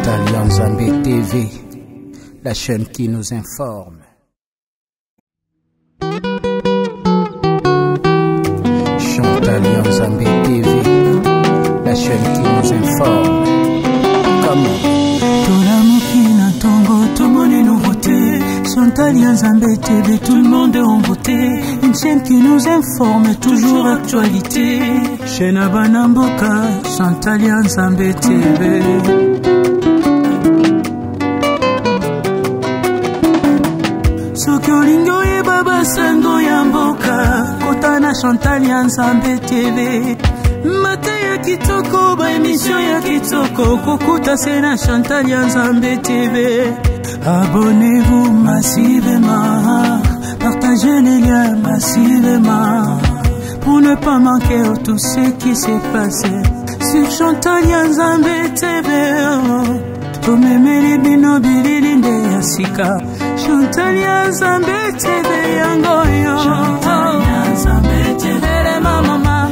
Chantal Yanzambé TV, la chaîne qui nous informe. Chantal Yanzambé TV, la chaîne qui nous informe. Comment? Tout le monde est nouveauté. Chantal Yanzambé TV, tout le monde est en beauté. Une chaîne qui nous informe, toujours actualité. Chaîne Abanamboka, Chantal Yanzambé TV. Sokolingo ye baba sango yamboka, kotana Chantal Yanzambé TV. Mate ya kitoko, ba émission ya kitoko, kokuta sena Chantal Yanzambé TV. Abonnez-vous massivement, partagez les liens massivement, pour ne pas manquer tout ce qui s'est passé sur Chantal Yanzambé TV. Tomemeli bino bililinde yasika, Chantal Yanzambé TV yangoyo. Chantal Yanzambé TV le mama,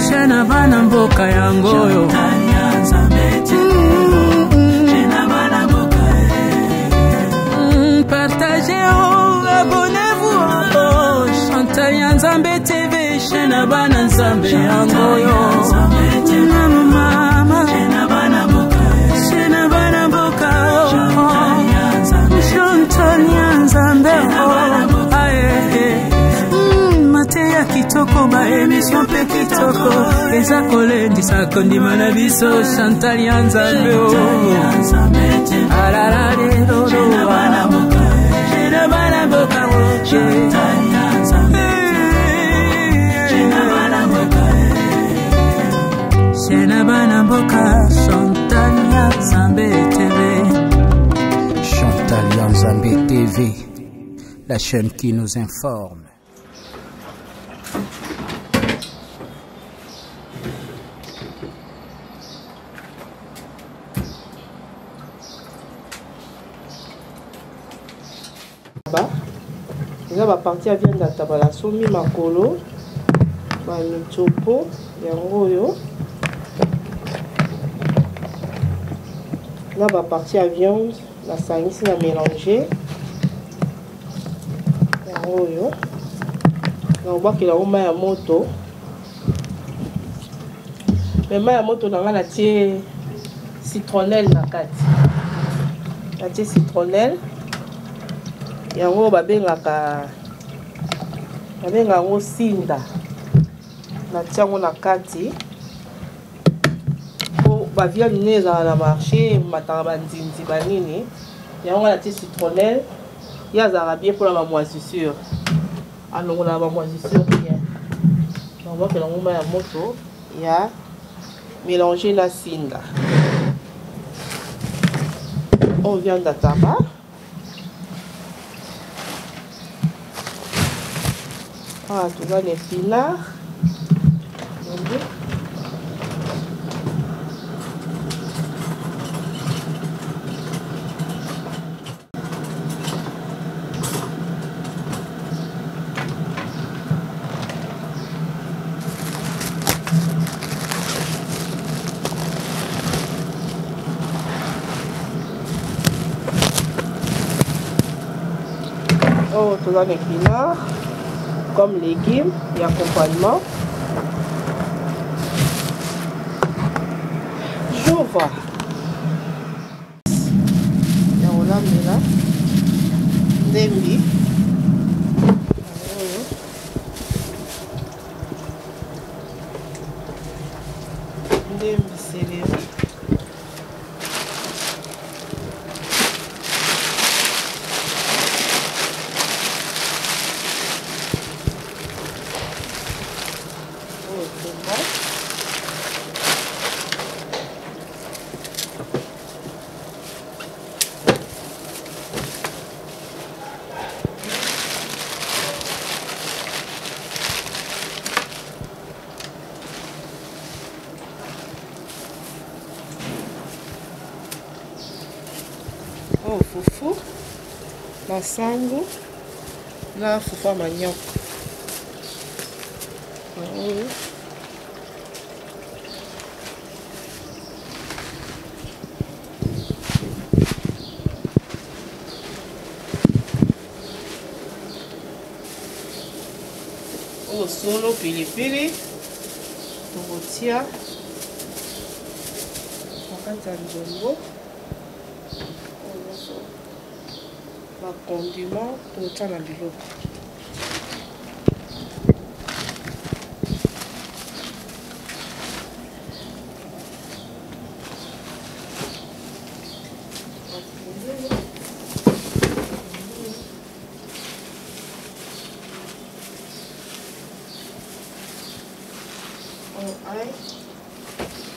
Shena bana mboka yangoyo. Chantal Yanzambé TV, Shena bana mboka. Partagez, abonnez-vous, Chantal Yanzambé TV, Shena bana nzambe yangoyo. Mama, Shena bana mboka, Shena bana mboka. Chantal Yanzambé, Matea kitoko ba émission pe kitoko, eza kolendi sa kondima na biso Chantal Yanzambé. Alala de do do bana boka, Shena bana boka, Chantal Yanzambé, Shena bana boka, Shena bana boka, Chantal Yanzambé TV. Chantal Yanzambé TV, la chaîne qui nous informe. Eza ba parti ya viande ya tabala somi makolo ba michopo yango oyo na ba parti ya viande na sangisi na mélanger yango oyo na obakela uma ya moto mema ya moto na nga na tie citronnelle na kati na tie citronnelle yango babengaka yango sinda na tiango na kati po bavia mine ezala na marché mataka bandinzi banini yango na tie citronnelle ya azalaka bien mpona bamoisissure alongola bamoisissure bien nabakela ngoma ya moto ya mélanger na sinda on vient d'ataba. Ah, tu vois les épinards. Oh, tu vois les épinards. Comme légumes et accompagnement. Je vois. On a mis là. Dembi. Dembi céleri. Oh, fufu, la sango, la fufu à manioc. musunu pilipili tokotia nakati ya nzongo bakondiment tokotia na biloko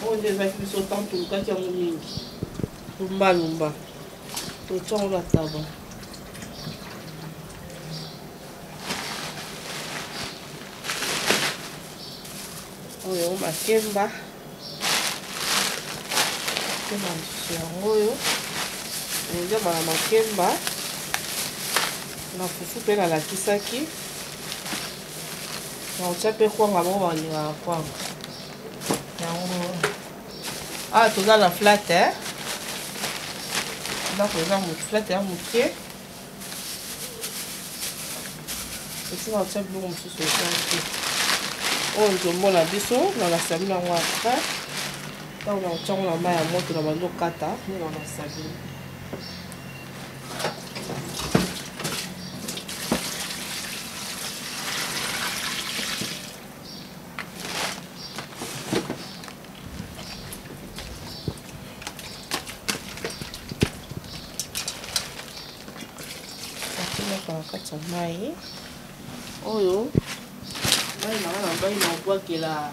on déjà plus autant tout le cas qui a mon ligne lumba tout temps la table oyo makemba yangoyo eza bana makemba na fufu mpe nalakisaki na otya mpe kwanga moko balingaka kwanga yango awa toza na flate ndako eza flate ya moke esina otya biloko mosusu eza te oyo nzomona biso na nasali nango apres ntango na otyango na mai ya moto na bazokata nde na nasali nakati ya mai oyo mai nanga na bai na obwakela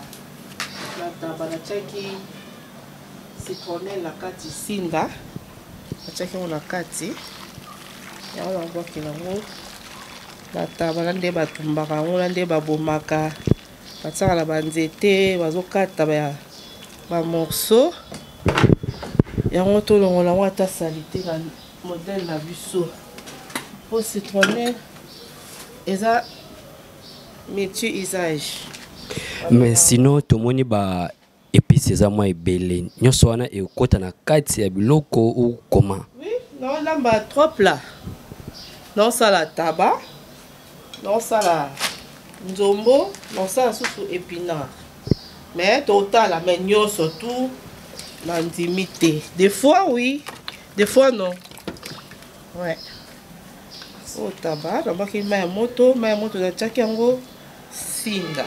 na taba natiaki citronelle na kati singa natiaki yango na kati yango na obwakela yango na taba na nde batumbaka yango na nde babomaka batiaka na banzete bazokata bamorceau yango tolongola yango ata salite na modele na biso pour citronner eza multi-usage. Mais sinon tomoni ba épices eza mwa ebele nyonso wana ekota na kati ya biloko ou comment? Oui, non lamba 3 plats. Non sala taba, non sala nzombo, non sala susu épinard. Mais total mais nyonso tout l'intimité. Des fois oui, des fois non. Ouais. Au tabac, d'abord qu'il met un moto de tchakango singa.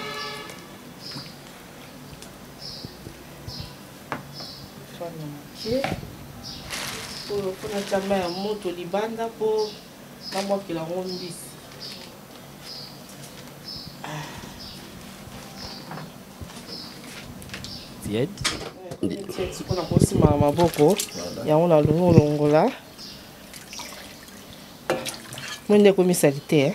Pour le un moto libanda pour la moi qui la rondisse. Tiède. C'est qu'on a aussi ma boko. Il y a on a le longola. Moi ne comme salité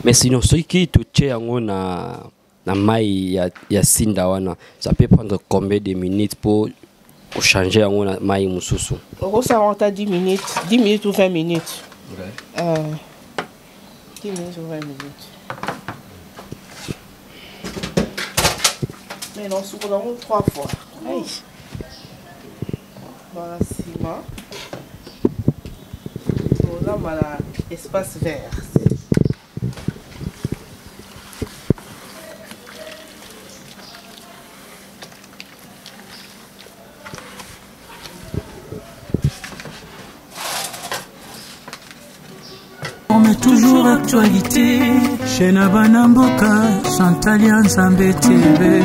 Mais sinon ce qui touche yango na mai ya sinda wana ça peut prendre combien de minutes pour changer yango na mai mususu? Ça rentre à 10 minutes, 10 minutes ou 20 minutes. Ouais. 10 minutes ou 20 minutes. Mais non, souvent on 3 fois. Aïe. Voilà, ciment. Voilà, voilà, espace vert. On met toujours actualité chez Nabana Mboka, Chantal Nzambe TV.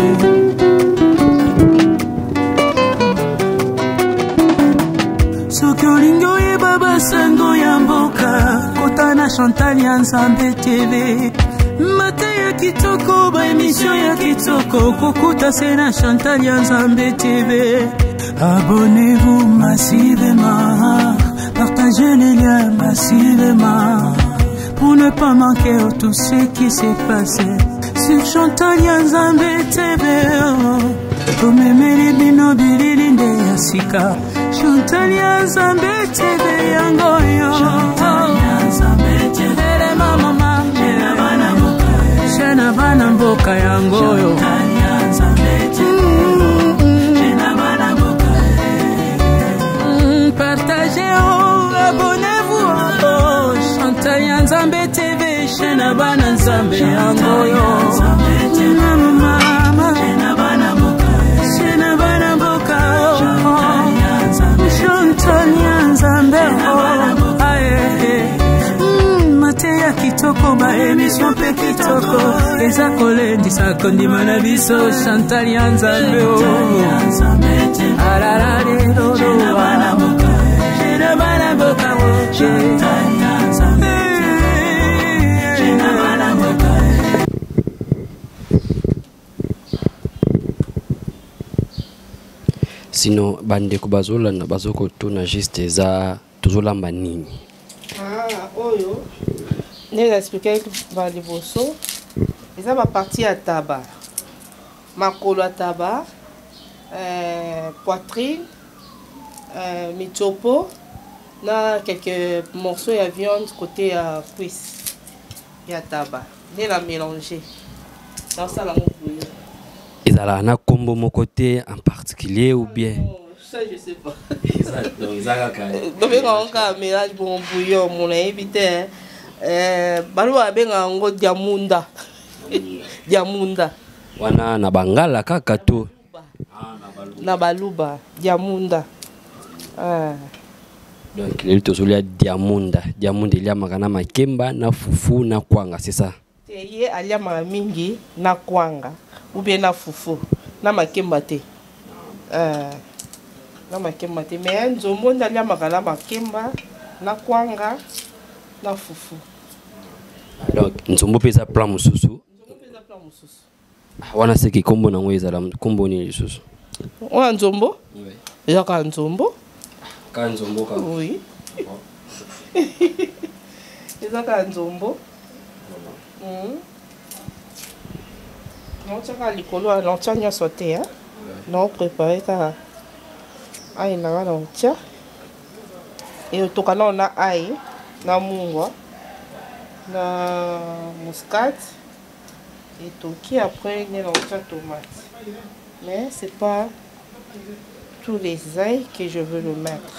Sokolingo ye baba sango ya mboka, kota na Chantal Nzambe TV. Mate ya kitoko, ba émission ya kitoko, kokuta se na Chantal Nzambe TV. Abonnez-vous massivement. Partagez les liens massivement pour ne pas manquer tout ce qui s'est passé sur Chantal Nzambe TV. Comme Mary Binobili de Yassika, Chantal Nzambe TV yangoyo. Chantal Nzambe TV, maman, mboka yango yo. Partagez, abonnez-vous. Chantal ya Nzambe TV, chaîne abana Nzambe yango yo. Mama, chaîne abana mboka yo. Chantal ya Nzambe Mateya kitoko ba émission pe kitoko. Eza kolendisa kondima na biso Chantal ya Nzambe o. Arara de dodo bana boka. Jena bana boka o. Chantal ya Nzambe. Jena bana boka. Sinon bandeko bazolanda bazokotuna juste eza tozolamba nini? Oyo ne expliquer ba liboso eza ba partie ya tabac, makolo ya tabac, poitrine, michopo na quelques morceaux ya viande côté ya cuisse ya tabac ne la mélanger dans ça la bouillon. Ezala na kombo moko te en particulier ou bien? Ça je sais pas. Donc on mélange bon bouillon mon éviter balu abenga ngo diamunda. Diamunda. Wana na bangala kaka to. Na baluba diamunda. Donc il est sur diamunda. Diamunda il y a makana makemba na fufu na kwanga, c'est ça? Teye alia mingi na kwanga ou bien na fufu na makemba te. Na makemba te mais nzombo ndalia makala makemba na kwanga na fufu. Donc nzombo pesa plan mususu. Nzombo pesa plan mususu. Wana seki kombo na ngwe ezala kombo ni lisusu. Wana nzombo? Oui. Eza ka nzombo? Ka nzombo ka. Oui. Eza ka nzombo? Non tchaka likolo non tchanya sauté hein. Non préparer ka aïe na non tcha. Et to kana na aïe na mungwa na muscade et tout qui après ne tcha tomate. Mais c'est pas tous les ail que je veux le mettre.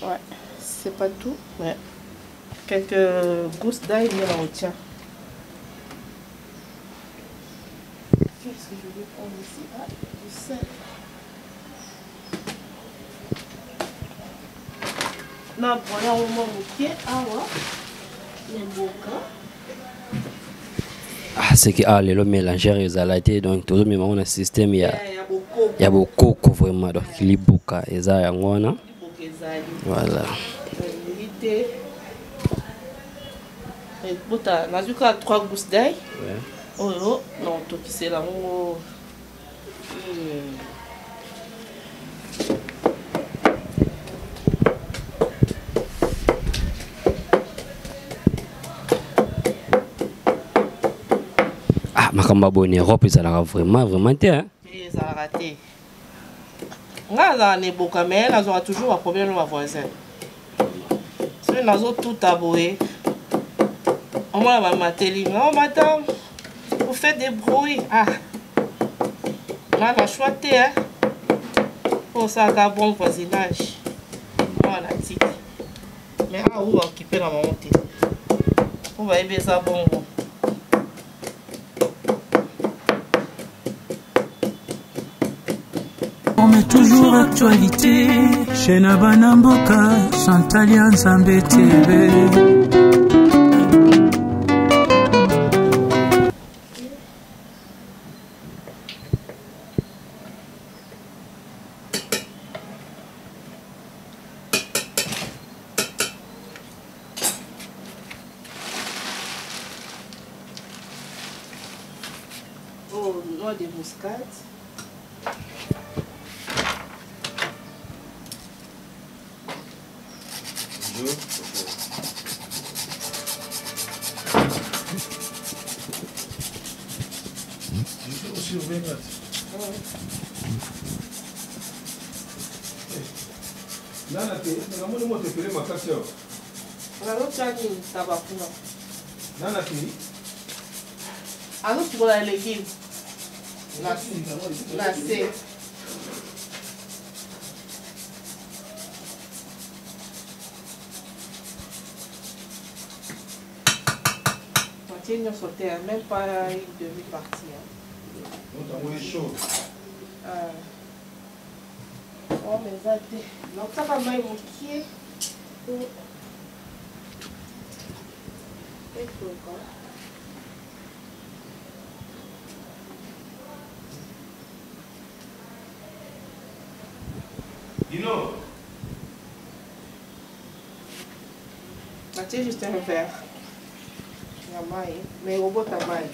Ouais, c'est pas tout, mais quelques gousses d'ail dans le tien. Qu'est-ce que je vais prendre ici? Ah, du sel. Non, voilà au moment où pied, ah ouais, les bocaux. Ah, c'est que ah, les mélangeurs ils allaient donc tout le monde on a système il y a beaucoup vraiment donc il y beaucoup eza yangona voilà bota nazuka 3 gousses d'ail oh non to c'est là makamba boni Europe ezalaka vraiment te hein. Ezalaka te. Nga za ne boka mais nazo toujours un problème avec ma voisin. C'est nazo tout aboué. On m'a mateli. Non madame, vous faites des bruits. Ah. Là la choite hein. Pour ça un bon voisinage. Voilà tic. Mais ah où occuper la maman te. On va aimer ça bon. On met toujours actualité chez Nabana Mboka, Chantal ya Nzambe TV. Oh, noix de muscade. Nana fini. Ah non, tu vois les légumes. La C. Moitié nous sauté, même pas une demi-partie. Donc, t'as moins chaud. Oh, mais ça, donc ça va même moquer. Dino. Mathieu, juste un verre. Il y a maille, mais au bout de ta maille.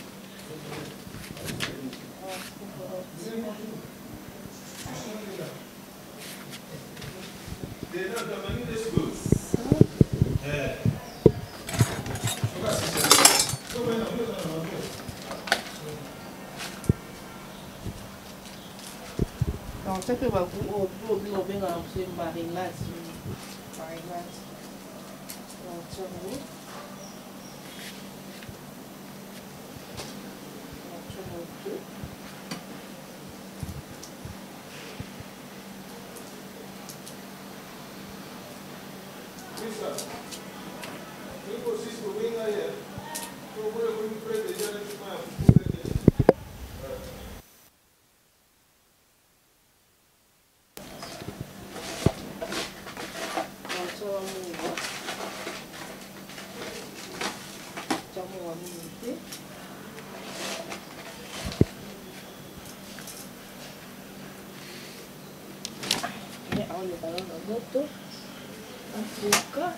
Non, ça peut pas vous ouvrir un marinade. Marinade. On est dans la moto. En tout cas.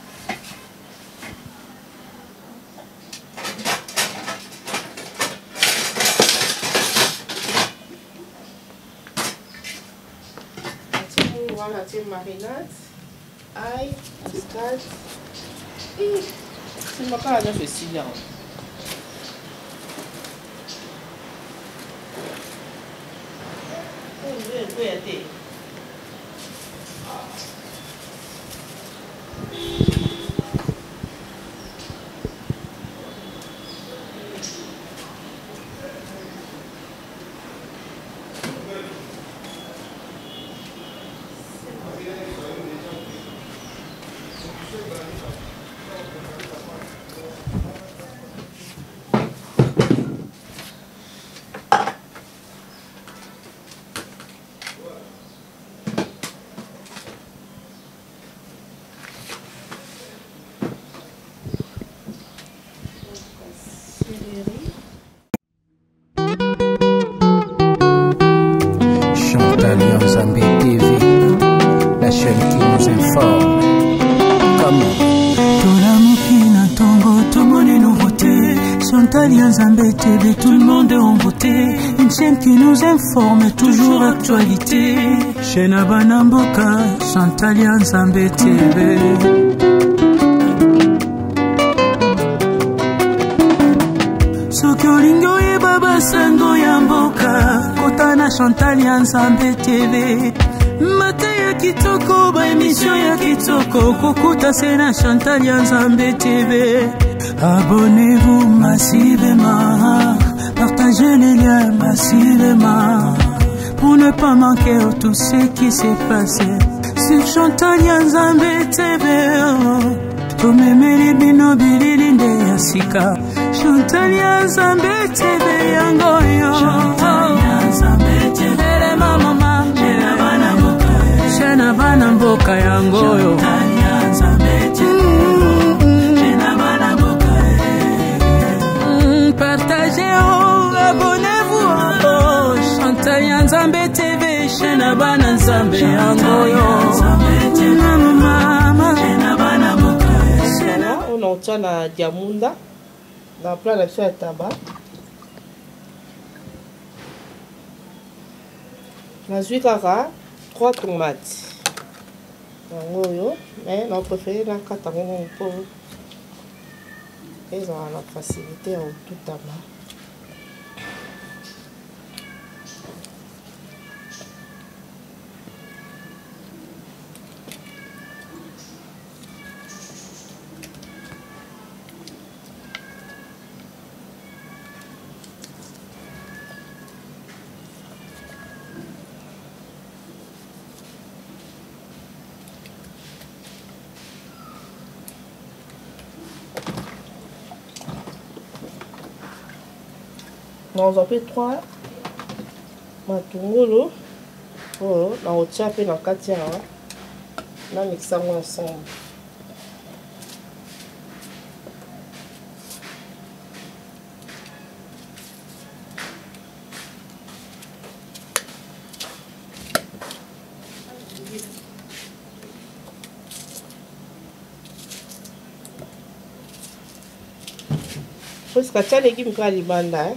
Voilà, la marinade. Ail, muscade. Et c'est ma part à 9 et 6 ans. Je vais aider. Chantal Yanzambe TV, la chaîne qui nous informe. Comment Tolamuki na tongo, tomone nouveauté. Chantal Yanzambe TV, tout le monde est en beauté. Une chaîne qui nous informe, toujours actualité. Chaîne Abanamboka, Chantal Yanzambe TV. Soki olingo yeba sango ya mboka, kota na Chantal Yanzambe TV. Mate ya kitoko, ba émission ya kitoko, kokuta se na Chantal Yanzambe TV. Abonnez-vous massivement, partagez les liens massivement, pour ne pas manquer tout ce qui s'est passé sur Chantal Yanzambe TV. Tomemeli bino bilili nde ya sika, Chantal Yanzambe TV yangoyo. Chantal Yanzambe TV mama, Shena bana mboka yangoyo. Chantal Yanzambe TV, Shena bana mboka. Partagez, abonnez-vous, oh, Chantal Yanzambe TV, Shena bana nzambe yangoyo. Mama, Shena bana mboka. On entend la diamunda dans plein de choses à tabac. Nazui kaka 3 tomates. Mais on préfère la catamon pour ils ont la facilité au tout tabac. On a fait 3 matungulu. Oh, on a chapé dans 4 tiers. On a mixé ensemble. Parce que tu as les légumes qui sont libanda.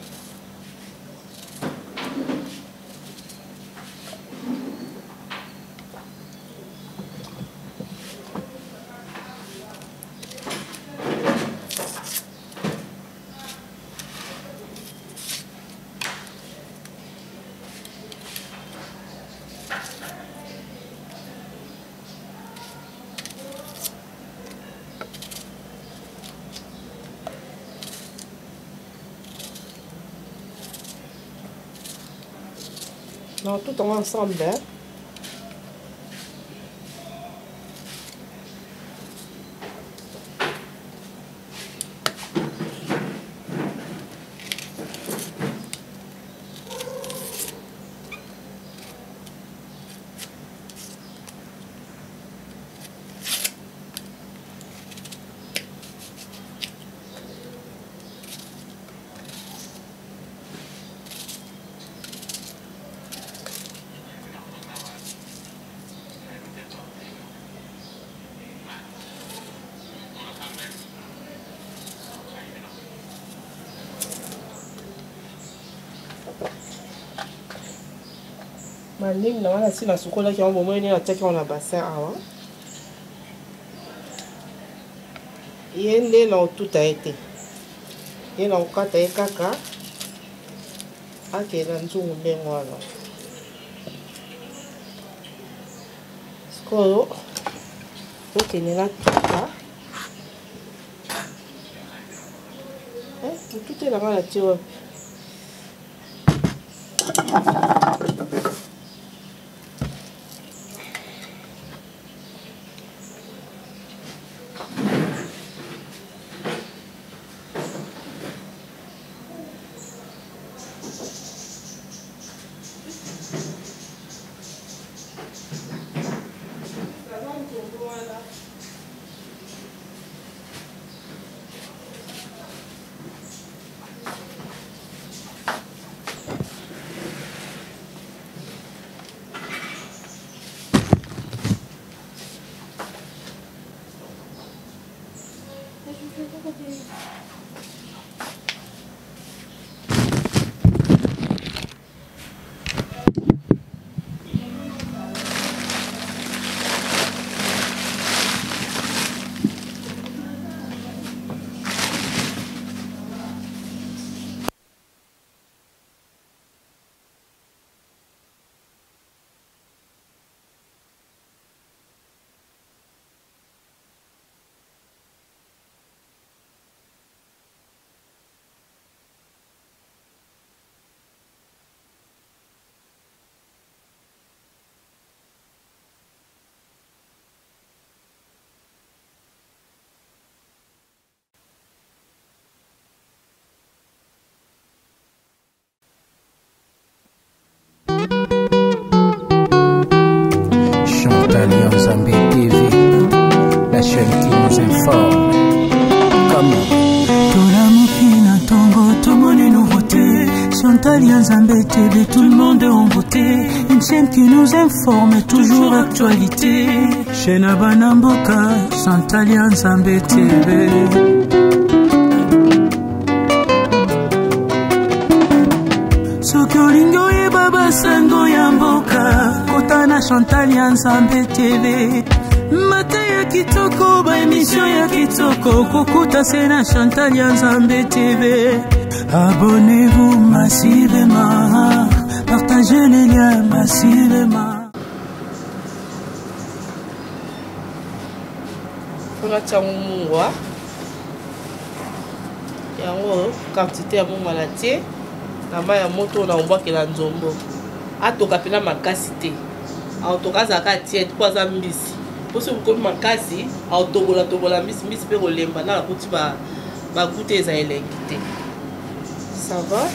Non, tout ensemble. Hein? Manine na wana si na sukola ki on moment ni ataki on a bassin awa. Yende na tout a été. Ye na okata e kaka. Ake na nzungu ndengo wana. Skolo. Oke ni na tuka. Tout est là-bas la tio. la chaîne qui nous informe. Comment Tolamokina Tongo, tout le monde est nouveauté. Chantal Yanzambé TV, tout le monde est en beauté. Une chaîne qui nous informe, toujours actualité. Chaîne Abanamboka, Chantal Yanzambé TV. Sokolingo ye baba sango ya mboka kotana Chantal Yanzambé TV. Mata ya kitoko ba émission ya kitoko kokuta sena Chantal Yanzambé TV. Abonnez-vous massivement, partagez les liens massivement. Kuna chamungwa yango quantité ya mon malatie. Namba ya moto na ombakela nzombo atoka pena makasi te autoka zaka tiet po za mbisi po so ko makasi autobola tobola mbisi pe kolemba na kuti ba goûter za elengi te. Ça va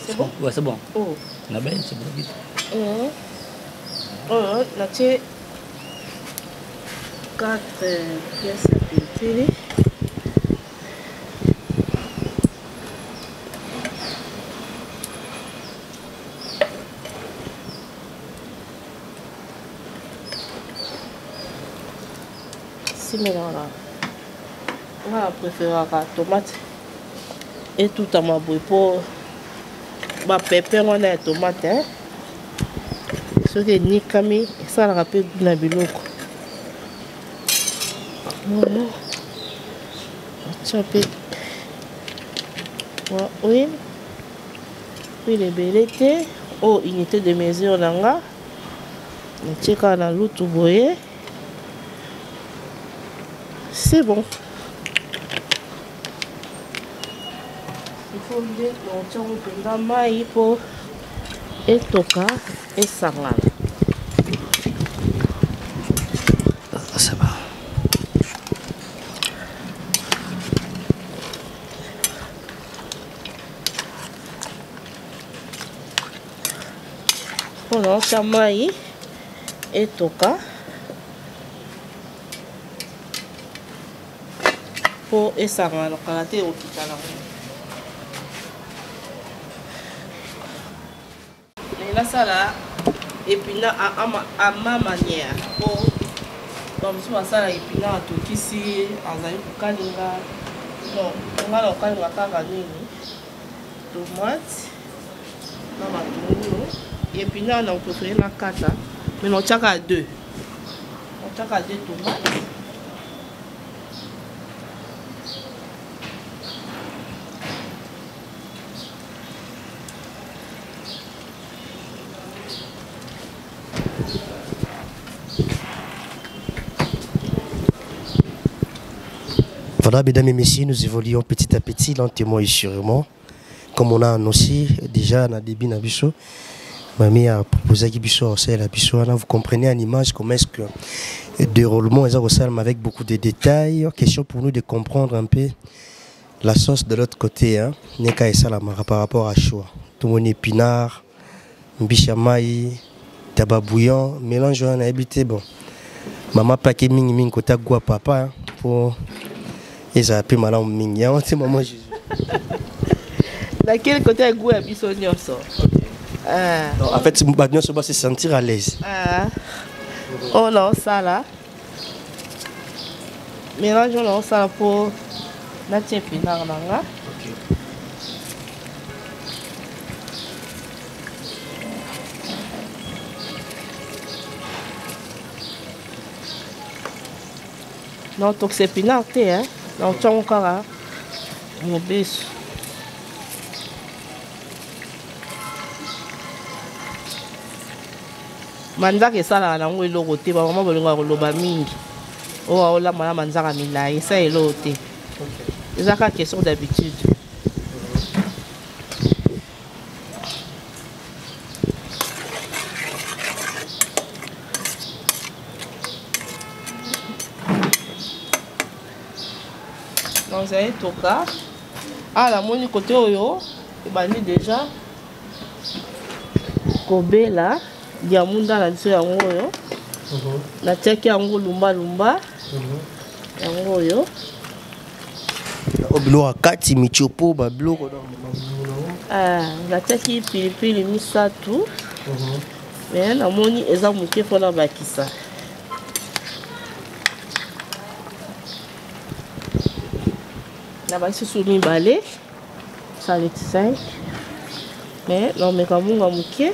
C'est bon? Ouais, c'est bon. Oh. La belle, c'est bon. Oh, là, tu as 4 pièces à péter. Si, mais là, on préfère la tomate et tout à ma bouille pour ma pépé, on a la tomate. Hein? Ce qui est ni kami, ça rappelle la biloko. Voilà. Oui. Puis les belletés. Oh, unité de mesure là. On check dans l'autre boyer. C'est bon. Il faut dire qu'on tient un peu de pour et toka et sangala. Ça va. On a chamai et toka pour et sangala. Quand tu es au kitchen. Là, ça là, et puis là, à ma manière, comme ça, là, et puis là, tout ici, en zaï, pour kalinga, non, on va le kalinga karanini, tomate, non, matungulu, et puis là, on a préféré la kata, mais on tient à 2. On tient à 2 tomates. Voilà, mesdames et messieurs, nous évoluons petit à petit, lentement et sûrement. Comme on a annoncé déjà dans le début de Bisso, Mamie a proposé que Bisso aussi la Bisso. Vous comprenez en image comment est-ce que le déroulement est avec beaucoup de détails. Question pour nous de comprendre un peu la sauce de l'autre côté. Neka et Salamara par rapport à choix. Tout le monde épinard, bichamay, tabac bouillon, mélange on a habité. Bon, maman paquet ming côté gua papa pour. Et ça a pu mal en mignon, c'est maman Jésus. Dans quel côté a goût à bisognon ça? En fait, c'est se sentir à l'aise. Oh non, ça là. Mélangeons ça pour la tchépinard là. Non, donc c'est pinard, hein? Non, tu as encore mon bêche. Manzaka esala na ngo eloko te ba mama bolingo koloba mingi. O la mala manzaka milai ça eloko te. Ezaka question d'habitude. Donc ça est toka. Ah la moni côté oyo, et bani déjà. Kobe là. Diamunda na biso yango oyo natiaki yango lumba yango oyo biloko kati michopo babiloko natiaki pilipili misatu me namoni eza moke mpona bakisa na balisusu mibale saleti 5 me naomeka munga moke.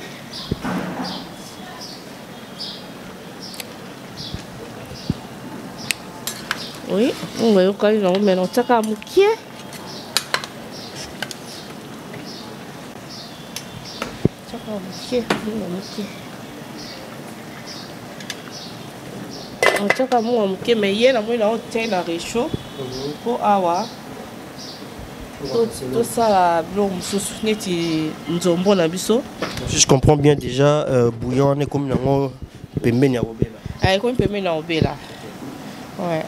Oui, on va y aller dans le mélange. Ça va mouiller. Ça va mouiller. On tient à mouiller, mais hier, on a obtenu la réchaud pour avoir tout ça, la blonde, neti nzombo na biso. Si je comprends bien déjà, bouillon est comme un pembe na obela. Ah, comme pembe na obela. Ouais.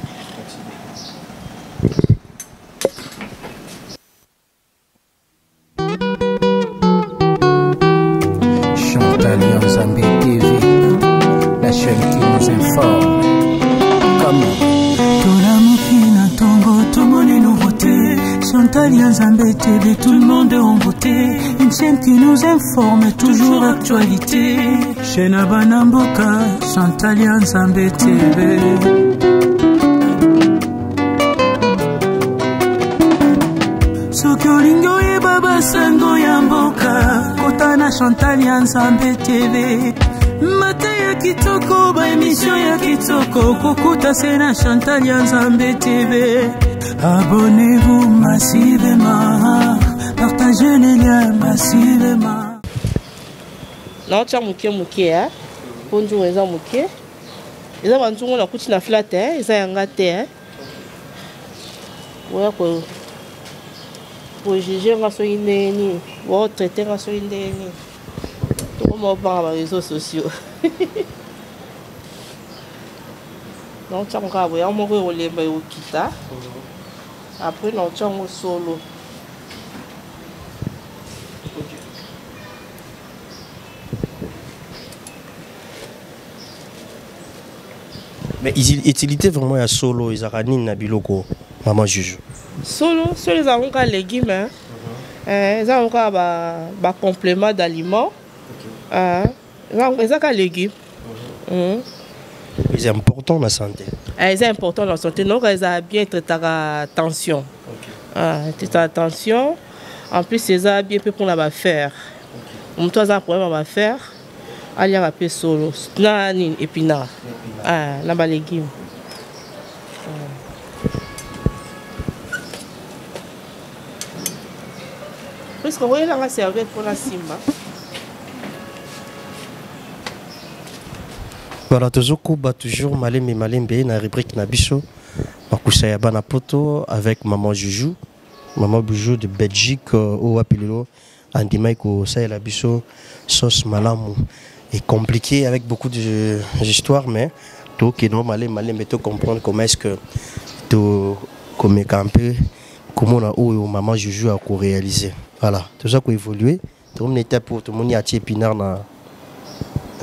Chantal Yanzambe TV, tout le monde est en beauté. Une chaîne qui nous informe, toujours actualité. Chez Nabanamboka, Chantal Yanzambe TV. Sokolingo ye baba sango ya mboka, kotana Chantal Yanzambe TV. Mate ya kitoko, ba émission ya kitoko, kokuta sena Chantal Yanzambe TV. Abonnez-vous massivement, partagez les liens massivement. Non, tu as mouké mouké, hein? Bonjour, les gens mouké. Les gens vont tout la couche na flat, hein? Les gens ont gâté, hein? Ouais, pour juger, on va se ni, pour traiter, on va se ni. Tout le monde parle sur les réseaux sociaux. Non, tu as encore un peu de kita. Après, non, tu as un solo. Mais utilité vraiment à solo, ils ont nabiloko, maman Juju. Solo, ils ont encore légumes, hein. Ils ont encore un complément d'aliments. Ils ont encore légumes. C'est important dans la santé. C'est important dans la santé. Donc, ils ont bien ta attention. Ta attention. En plus, ils ont bien pour la faire. On toi, un problème à faire. Allez à peu solo. Nan épinard. Là-bas, légumes. Parce que vous voyez, là, c'est avec pour la simba. Voilà, toujours malembe na rubrique Nabiso. Makusa ya bana poto avec maman Juju. Maman Juju de Belgique au Apililo. Andimaiko ça la biso sauce malamu. Et compliqué avec beaucoup d'histoires, mais tout qui est normal, mais tout comprendre comment est-ce que tout comme un peu comment on a où maman Juju a réalisé. Voilà, tout ça qui évolué. Tout le monde était pour tout le monde y a tiré pinard na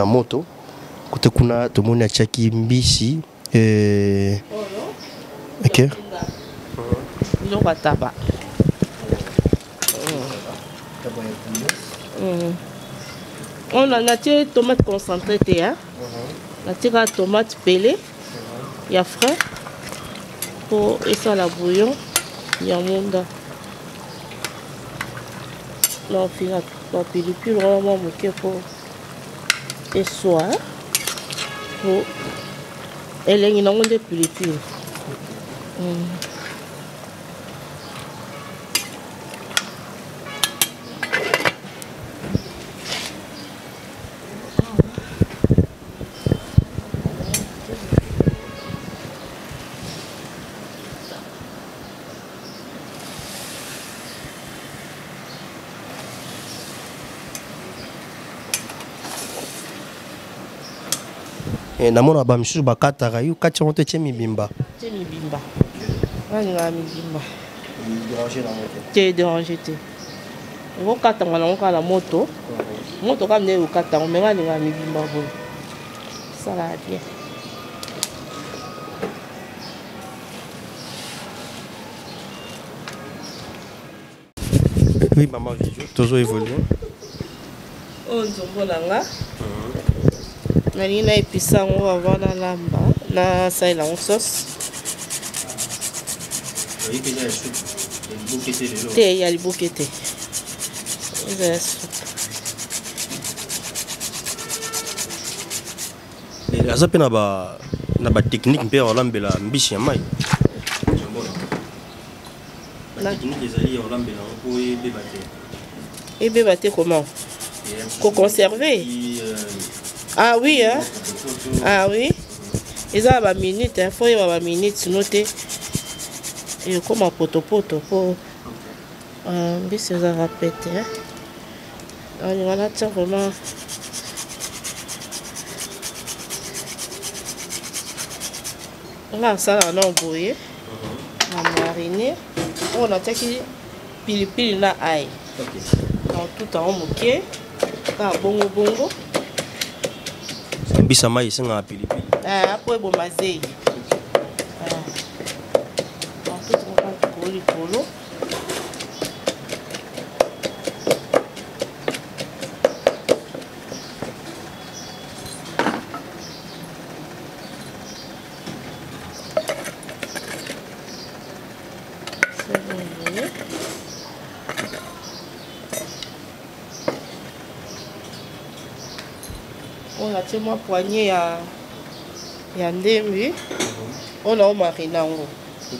moto. Côté kuna tout le monde a tiré mbisi. Ok. Non pas tabac. On a tiré tomate concentrée, hein. On a tiré tomate pelée. Il y a frais. Pour et ça la bouillon. Il y a monde. Non, il y a pas pellicule vraiment moqué pour et soir. Pour elle est une de pellicule. Namona ba misusu bakataka yo kati monte tie mibimba. Tie mibimba. Nga mibimba. Déranger la moto. Tie déranger te. Ngo kata ngana ngo kala moto. Moto comme ne ukata ngo menga nga mibimba bo. Ça va bien. Oui maman Juju, toujours évolué. On nzombo nanga. Nalina episango avant na lamba na saila en sauce. Te ya libukete. Aza pe na ba technique mpe olambela mbishi ya mai. La technique ezali olambela ko ebeba te comment? Ko conserver. Ah oui, hein? Ah oui. Ils ont une minute, il faut y avoir une minute, noter. Et comme un poto-poto pour. Mais ça va répéter. On va là, tiens, vraiment. Là, ça, on a embrouillé. On a mariné. On a attaqué pili-pili na ail. Donc, tout en moqué. Bongo bongo. Bisa mai singa pilipili. Après bon mazei. En tout on va coller colo. On a tellement poigné à ndembi. On a mariné nango. Ok.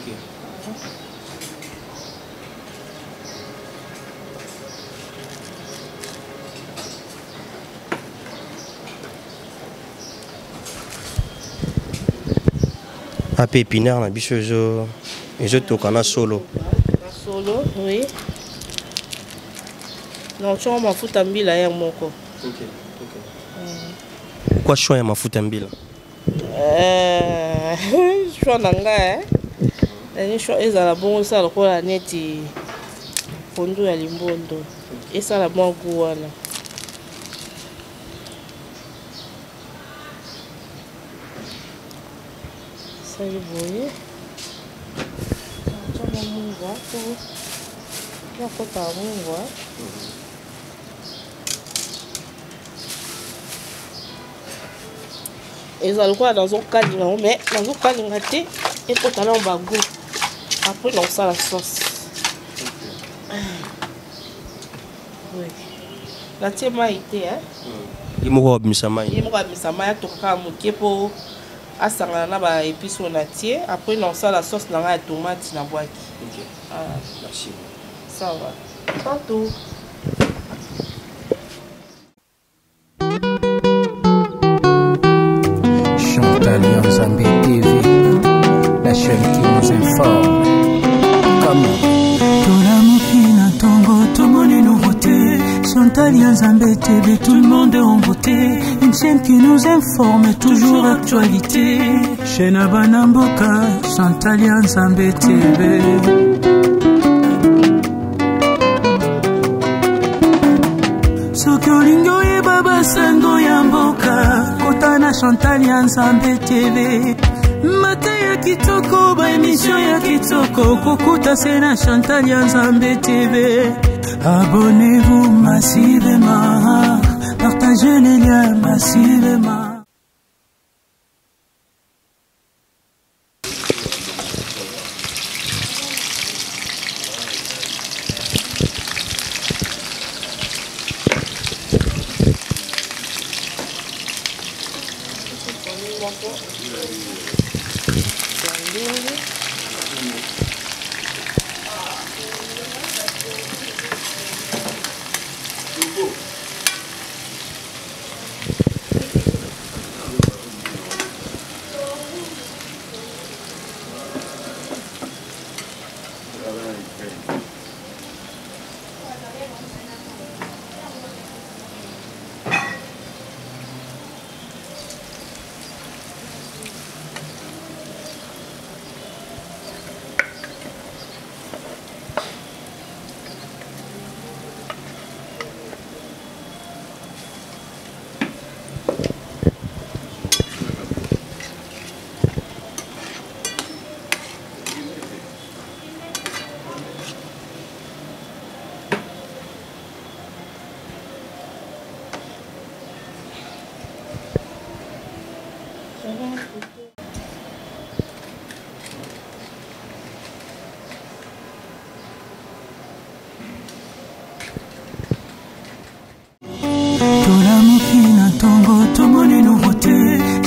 Ape épinaire na biso ezotoka na solo. Na solo, oui. Non, tu as mafuta mbila ya moko. Ok. Pourquoi choix ya mafuta mbila? Choix nanga ni choix ezala bongo ça lokola neti pondu ya limbondo. Esala bon goût wana. Ça y est, voyez. Tu as mon voix, tu as quoi mon voix. Ils ont quoi dans un cadre, mais dans un cadre, et pour aller en bagou. Après, on sort la sauce. Oui. La tienne m'a été, hein? Il m'a misama. Il m'a misama, il a tout cas pour asanga na ba épices on a tié. Après, on sort la sauce dans la tomate, na boîte. Ok. Merci. Ça va. Tantôt. Chantal Nzambe TV, la chaîne qui nous informe. Comment Tolamokina Tongo, tout le monde est nouveauté. Chantal Nzambe TV, tout le monde est en beauté. Une chaîne qui nous informe, toujours actualité. Chaîne Abanamboka, Chantal Nzambe TV. Sokolingo e baba sango ya mboka kota na Chantal Nzambe TV. Mata ya kitoko ba émission ya kitoko kokuta se na Chantal Nzambe TV. Abonnez-vous massivement, partagez les liens massivement.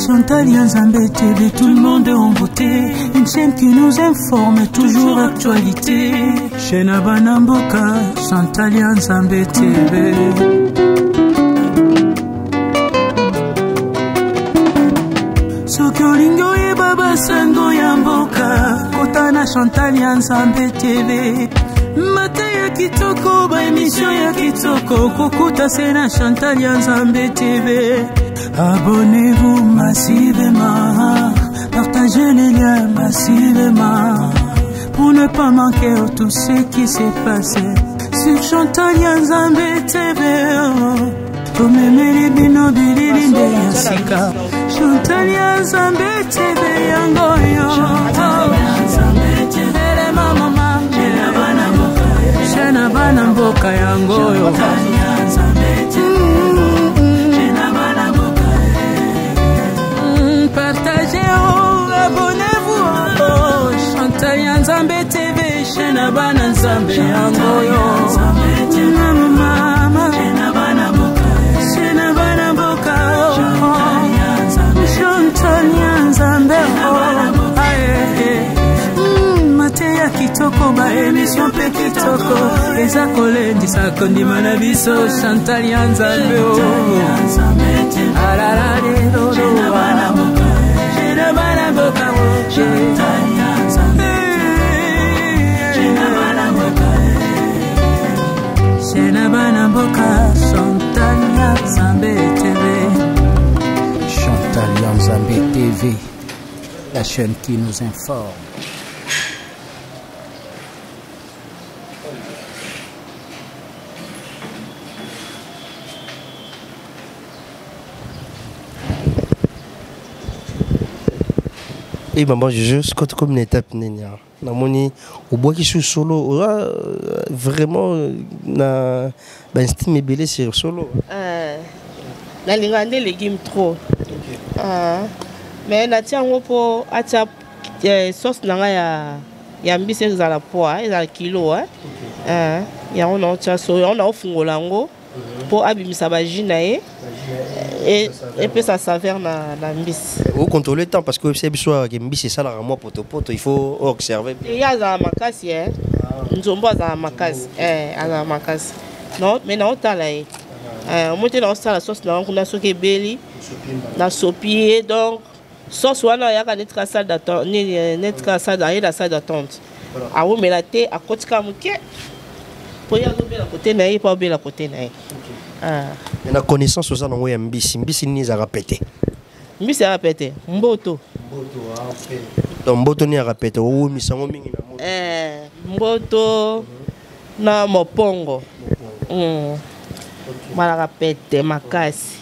Chantal Nzambe TV, tout le monde est en beauté. Une chaîne qui nous informe, toujours actualité. Chaîne Abanamboka, Chantal Nzambe TV. Sokolingo e baba sango ya mboka kota na Chantal Nzambe TV. Mata ya kitoko ba émission ya kitoko kokuta se na Chantal Nzambe TV. Abonnez-vous massivement, partagez les liens massivement, pour ne pas manquer tout ce qui s'est passé sur Chantal Nzambe TV. Tomemeli bino bilili nde ya sika Chantal Nzambe TV yangoyo. Shana bana mboka yangoyo. Partagez, abonnez-vous, Chantal ya Nzambe TV, Shena bana Nzambe yangoyo. Mama, Shena bana boka, Chantal ya Nzambe. Mateya kitoko ba emission pe kitoko, eza kolendisa kondima na biso Chantal ya Nzambe. Arara de dodo bana boka, Shena bana boka, Chantal ya Nzambe. Shena bana boka, Shena bana boka, Chantal ya Nzambe TV. Chantal ya Nzambe TV, la chaîne qui nous informe. Et maman, je suis comme une étape nénia. Namoni, au bois qui sous solo, vraiment, na estime belé sur solo. Na lingande légumes trop. Mais na tiango po acha sauce nanga ya mbisi ezala poa, ezala kilo ya on a cha so on a ofungolango po abimisa ba jinae. Et puis ça s'avère dans mbisi. Vous contrôlez le temps parce que c'est soit que mbisi ça la moi poto il faut observer. Il y a za makasi nzombo za makasi za makasi. Non, mais na otala on monte dans la sauce na kuna soki beli na sopier donc sauce wana ya ka netka salle d'attente ni netka salle dans la salle d'attente. A o melate a kotika muke. Pour y aller à côté naïe pas bien à côté naïe. La connaissance aux gens ouais mbisi ni a répété. Mbisi a répété. Mboto. Donc mboto ni a répété. Oh misango mingi na moto. Mboto na mopongo. Mala répété makasi.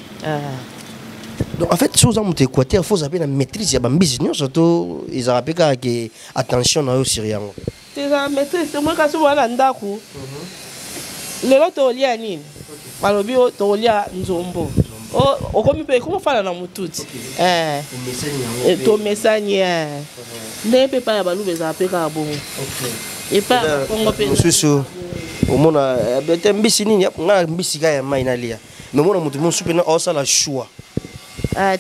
Donc en fait chose en Équateur il faut savoir la maîtrise ya mbisi non surtout ils a rappelé que attention na yo sur yango. C'est la maîtrise c'est moi ka so wana ndaku. Lelo to lia nini? Malobi to lia nzombo. Okomi pe comment fala na mututi. To mesanya. Ne pe pa ya balu beza pe ka bon. Et pas kongo pe. Mususu. Omona bete mbisi nini nga mbisi ga ya mai na lia. Mais mona mutu mon soupe na osala choix.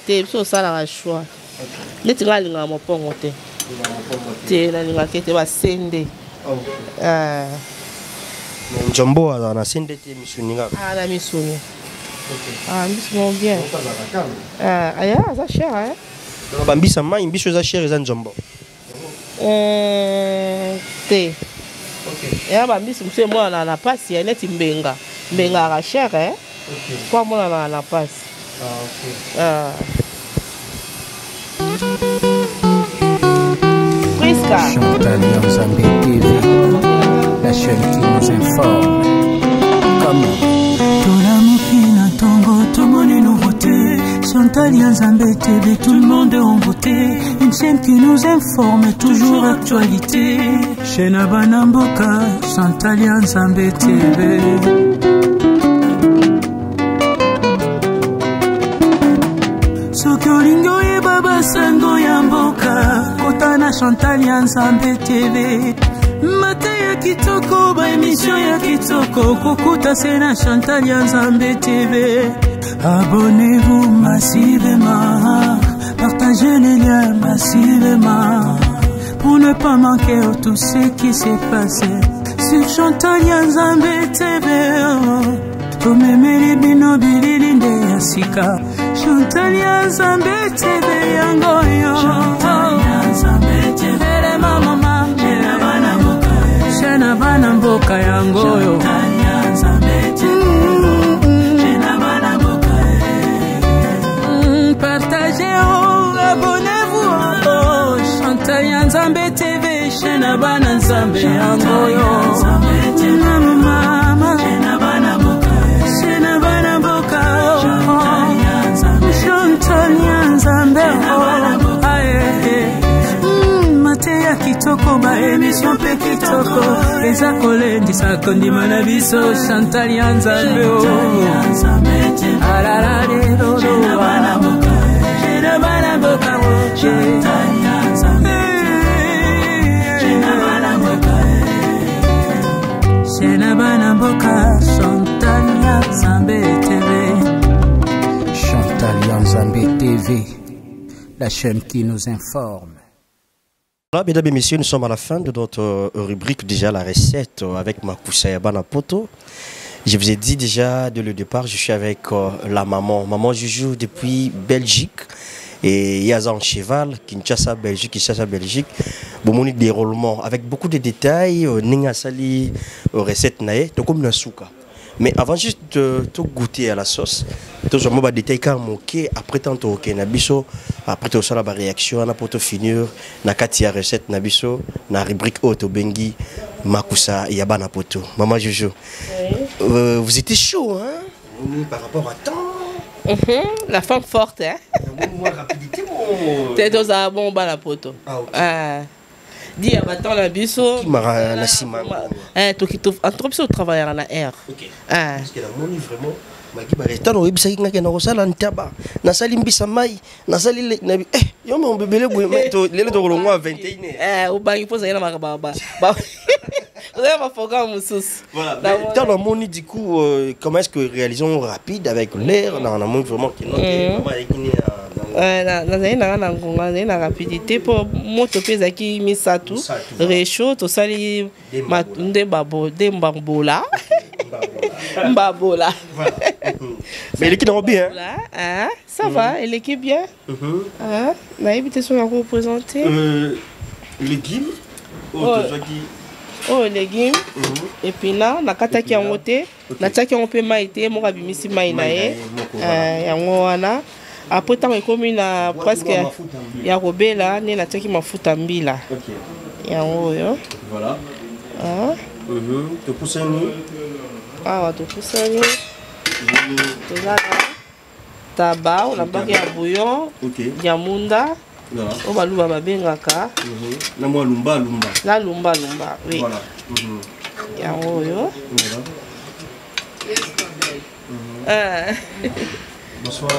Te so sala la choix. Neti nga linga mopongo te. Te na linga kete ba sende. Njombo na sende te misuni nga. La misuni. Misuni bien. Aya za cher Ba mbisa mai mbisho za cher za njombo. Te. Ya ba mbisi mse mo na pasi ya neti mbenga. Mbenga ga cher Kwa mo na pasi. Chantal ya Nzambe TV, la chaîne qui nous informe. Comment Tolamokina Tongo, tout le monde est nouveauté. Chantal ya Nzambe TV, tout le monde est en beauté. Une chaîne qui nous informe, toujours actualité. Shena bana mboka, Chantal ya Nzambe TV. Sokolingo ye baba sango ya mboka, kotana Chantal ya Nzambe TV. Mate ya kitoko ba émission ya kitoko, kokuta sena Chantal ya Nzambe TV. Abonnez-vous massivement, partagez les liens massivement, pour ne pas manquer tout ce qui s'est passé sur Chantal ya Nzambe TV. Tomemeli bino bililinde ya sika, Chantal ya Nzambe TV yangoyo. Chantal ya Nzambe TV mama, Shena bana mboka yangoyo. Chantal ya Nzambe TV, Shena bana mboka. Partagez, abonnez-vous, Chantal ya Nzambe TV, Shena bana Nzambe yangoyo. Mama, Shena bana mboka, Shena bana mboka. Chantal ya Nzambe, Mateya kitoko ba émission pe kitoko, eza kolendisa kondima na biso Chantal ya Nzambe. Arara de dodo bana mboka, Shena bana mboka, Chantal ya Nzambe. mboka Chantal ya Nzambe TV. Chantal ya Nzambe TV, la chaîne qui nous informe. Voilà, mesdames et messieurs, nous sommes à la fin de notre rubrique, déjà la recette avec Makusa Yabana Poto. Je vous ai dit déjà dès le départ, je suis avec la maman. Maman Juju depuis Belgique. Et Yaza en cheval, Kinshasa, Belgique, Kinshasa, Belgique. Bon, déroulement avec beaucoup de détails. Ninga sali recette nae, to comme na souka. Mais avant juste de goûter à la sauce, tout ce moment détail car moqué après tant ok nabiso après tout ça la réaction na pour finir na katia recette nabiso na rubrique auto bengi Makusa Yabana Poto. Maman Jojo, vous étiez chaud hein par rapport à temps. La femme forte hein. Moi rapidité t'es dans un bon bas la poto. Ah ok. Dis à battant la biso. La sima. Toi qui entre biso travailler en air. Ok. Parce que la moni vraiment maki ba resta no webisa kinga na kosala ntaba. Na sali mbisa mai, na sali na yo mo bebele boye meto lelo to kolongo 21. Ubangi poza yana makababa. Vous avez ma programme musus. Voilà. Dans le moni du coup comment est-ce que réalisons rapide avec l'air dans la moni vraiment qui maman ekini na rapidité pour moto pesa ki misatu réchaud to sali matunde babo de mbambola mbabola mais l'équipe est bien hein ça va et l'équipe bien na éviter son à représenter légumes légumes et puis là na kataki yango te na taki yango pe mai te mo kabimisi mai na ye yango wana après tant ekomi na presque ya kobela ne na taki mafuta mbila yango yo voilà to pusani to pusani tozala taba on a baki ya bouillon ya munda o baluba babengaka na mwa lumba oui voilà yango yo bonsoir.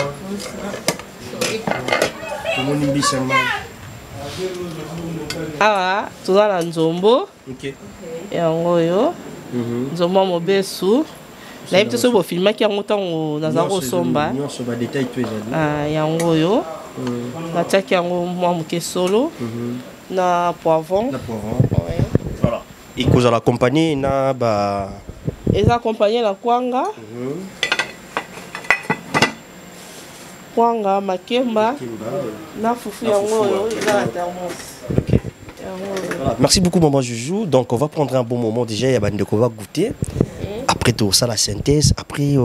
Comment on dit ça? Ah, tu as la nzombo. Ok. Et en yo. Nzombo mobesu. Na yebite so bo filma ki yango tango nazako somba. Non, so ba détail tu ezali. Yango yo. Na taki yango mwa muke solo. Na poivron. Ouais. Voilà. Et cause à la compagnie na ba eza accompagné la kwanga. Kwanga makemba na fufu yango yo eza la thermos. OK. Voilà. Merci beaucoup maman Joujou. Donc on va prendre un bon moment déjà, il y a bande qu'on va goûter. Après tout ça la synthèse, après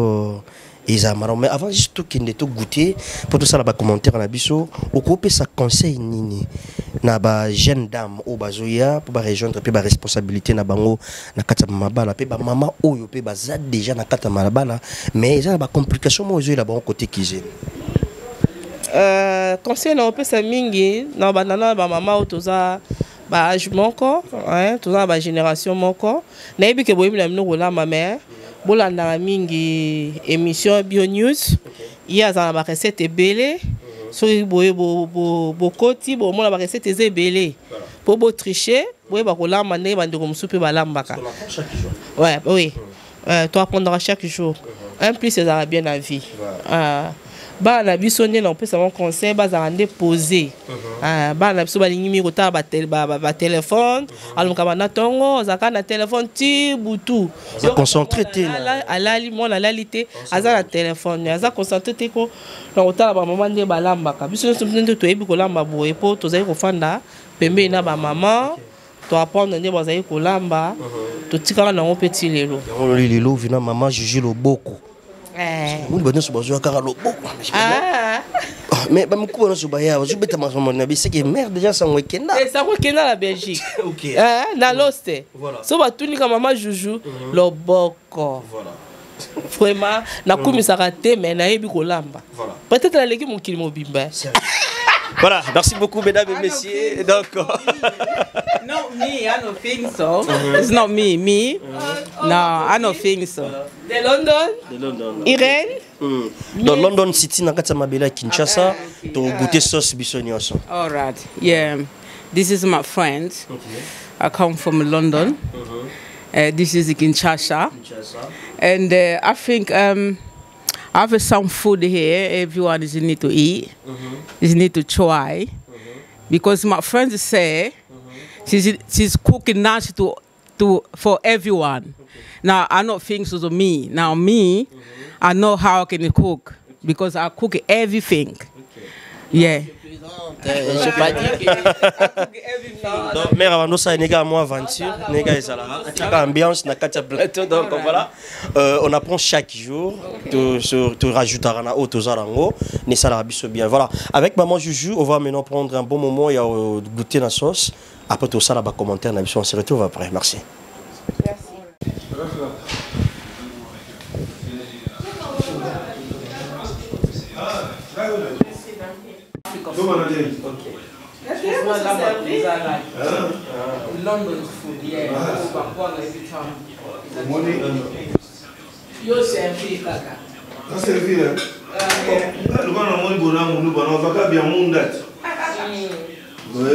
mais avant juste tout qu'il tout goûter pour tout ça là bas commentaire na biso au couper ça conseil nini na ba jeune dame au bazoya pour ba rejoindre pe ba responsabilité na bango na kata mabala pe ba maman oyo pe ba za déjà na kata mabala mais ça ba complication mo ozo la ba côté kizé conseil na opesa mingi na banana ba mama otoza ba âge moko hein toza ba génération moko na yebi ke boyimi na mino kola mama bolanda mingi émission Bio News il y a za ba recette belé so boye bokoti bo mona ba recette belé pour bo tricher boye ba kolamba ne ba ndeko musupe ba lambaka ouais oui tu apprendras chaque jour un plus c'est bien la vie ba na biso ne na pesa mon conseil ba za ande poser ba na biso ba lingimi kota ba téléphone alonka ba na tongo za ka na téléphone ti butu za concentré te alali mona lalité aza na téléphone aza concentré te ko na kota ba maman nde ba lambaka biso nde to yebi ko lamba boye po to zai ko fanda pembe na ba maman to apprendre nde ba zai ko lamba to tikala na ngo petit lelo lelo vina maman Juju Loboko. Nous venons sur Bazoua Caralobo. Mais bah beaucoup on se baya, je bête ma maman na c'est que merde déjà ça week-end. Ça week-end la Belgique. OK. Na loste. Voilà. So ba tuni ka maman Juju Loboko. Voilà. Vraiment na kumisa raté mais na yebi ko lamba. Voilà. Peut-être la leki mon kilimo bimba. Voilà, merci beaucoup mesdames et messieurs. Donc no, me, I don't think so. It's not me. No, I don't think so. De London? Irene? Dans London City, na kata mabela Kinshasa, to goûter sauce bisoni also. All right. Yeah. This is my friend. Okay. I come from London. This is Kinshasa. And I think I have some food here. Everyone is need to eat. Is need to try. Because my friends say she's cooking nice for everyone. Now I don't think so to me. Now me, I know how I can cook because I cook everything. Yeah. Je pas dit. Donc, mère avant ça, il y a moi aventure, il y a ambiance, na katia plateau. Donc voilà, on apprend chaque jour. Tu rajoutes à rana auto zarango, ne ça la bien. Voilà. Avec maman Juju, on va maintenant prendre un bon moment et goûter la sauce. Après tout ça, là bas commentaire, on se retrouve après. Merci. London food, yeah. Yo servi kaka. Servi là. Le gars n'a pas de bonheur, nous va pas bien mon date. Oui.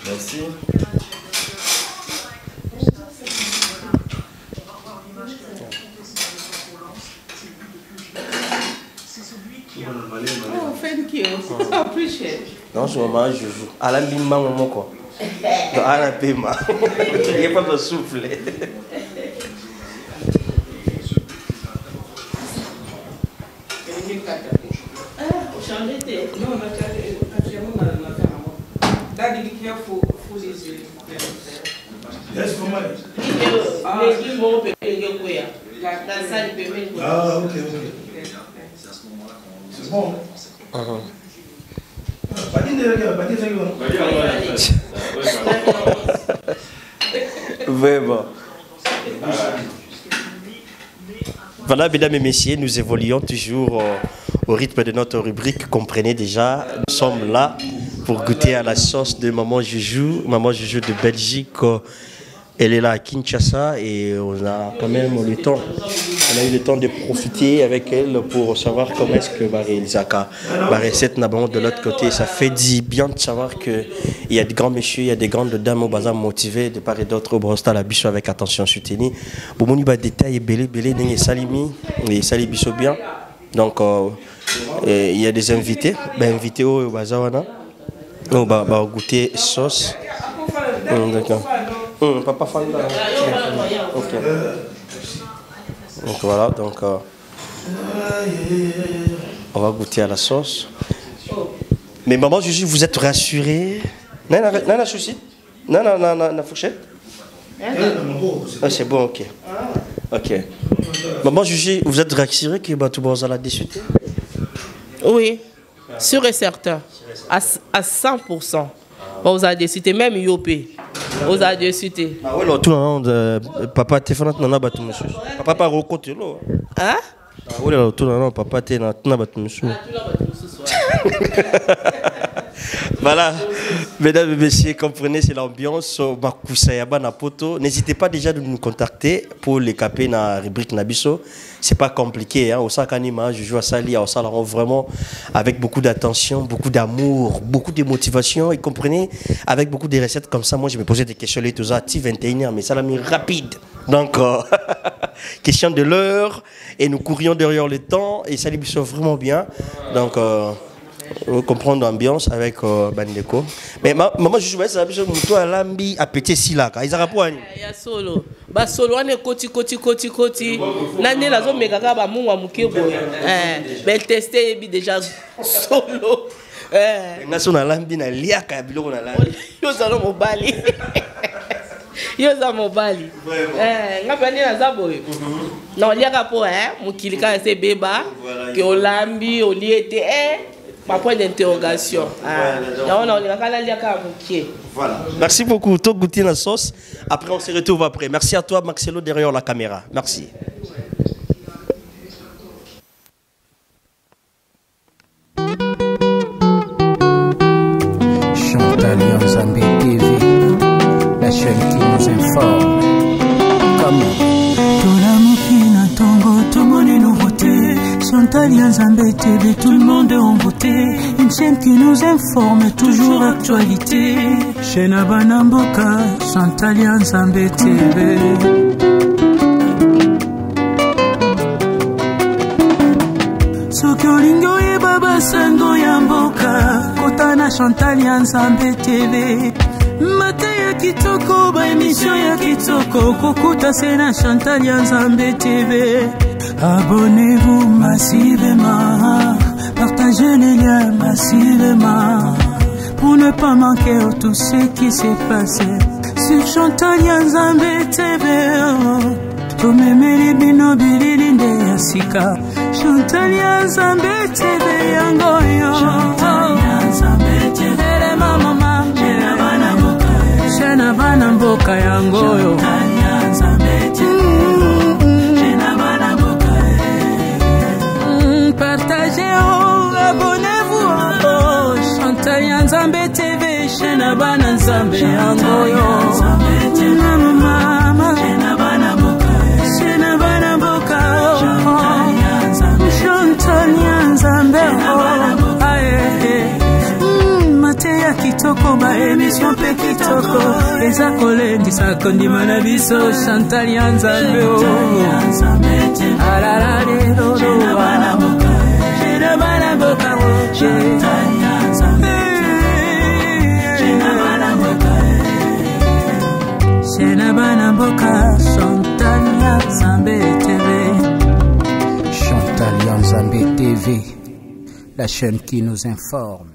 Merci. Oh, thank you. I appreciate it. Non, je m'en joue. À la bimba, mon quoi. À la bimba. Il n'y a pas de souffle. Daddy, be careful. Food is Yes, for money. Ah, ok. C'est bon. Vraiment. Voilà, mesdames et messieurs, nous évoluons toujours au rythme de notre rubrique. Comprenez déjà, nous sommes là pour goûter à la sauce de Maman Juju de Belgique. Elle est là à Kinshasa et on a quand même le temps. On a eu le temps de profiter avec elle pour savoir comment est-ce que Isaka recette de l'autre côté. Ça fait bien de savoir qu'il y a des grands messieurs, il y a des grandes dames au bazar motivées de part et d'autre au brosta la bicho avec attention soutenue. Bon, on y va détailler belé n'est salimi et sali bicho bien. Donc il y a des invités, invités au bazar on va goûter sauce. D'accord. Papa Fanda. Ok. Donc voilà, donc on va goûter à la sauce. Mais maman Juju, vous êtes rassurée? Nana souci? Nana fourchette? Ah, c'est bon, ok. Ok. Maman Juju, vous êtes rassurée que tout le monde a discuté? Oui, sûr et certain. À 100%. Vous avez décidé, même Yopé. Vous avez décidé. Ah oui, tout le monde, papa, tu fais notre battu monsieur. Papa, pas recoté là. Hein? Ah oui, tout le monde, papa, tu n'as pas battu monsieur. Voilà, mesdames et messieurs, comprenez, c'est l'ambiance. N'hésitez pas déjà de nous contacter pour les caper dans la rubrique Nabiso. C'est pas compliqué, hein. Au Sakanima, je joue à Sali, au Salaron vraiment avec beaucoup d'attention, beaucoup d'amour, beaucoup de motivation. Et comprenez, avec beaucoup de recettes comme ça, moi je me posais des questions les tous à 21h, mais ça l'a mis rapide. Donc, question de l'heure, et nous courions derrière le temps, et ça lui sort vraiment bien. Donc, vous comprenez l'ambiance avec Bandeko. Mais maman, je suis ça, toi à l'ambi à petit silaka. Ils ont pas. Il y a solo. Ba solo on est koti. Nani la zone mega ba munwa mukebo. Ben tester déjà solo. National l'ambi na liaka biloko na la. Yo zalo mobali. Yo za mobali. Ngapani na zabo. Non liaka po mukilika se beba que olambi oliete ma point d'interrogation. Voilà. Merci beaucoup. Tout goûter la sauce. Après, on se retrouve après. Merci à toi, Maxello, derrière la caméra. Merci. Chantal Yanzambe TV, la chaîne qui nous informe. Comme Tola Mokina Tongo, Tomone Nouveauté, son Chantal Yanzambe TV, tout le monde est en beauté. Une chaîne qui nous informe, toujours actualité. Chaîne Abanamboka, Chantal Yanzambe TV. Soki olingo ye baba sango ya mboka, kota na Chantal Yanzambe TV. Mate ya kitoko, ba émission ya kitoko, kokuta se na Chantal Yanzambe TV. Abonnez-vous massivement, partagez les liens massivement, pour ne pas manquer tout ce qui s'est passé sur Chantal Yanzambe TV. Tumemeli bino bililinde ya sika, Chantal Yanzambe TV yangoyo. Chantal Yanzambe TV mama, Shena bana mboka yangoyo. Chantal Yanzambe TV. Partagez, abonnez-vous, oh, Chantal Yanzambe TV, chaîne Abanamboka yangoyo. Mama, chaîne Abanamboka, Chantal Yanzambe, oh, aye. Mate ya kitoko, ba émission pe kitoko, eza kolendisa kondima na biso, Chantal Yanzambe, oh. Ararare dodo Abanamboka. Chantal Yanzambe TV, la chaîne qui nous informe.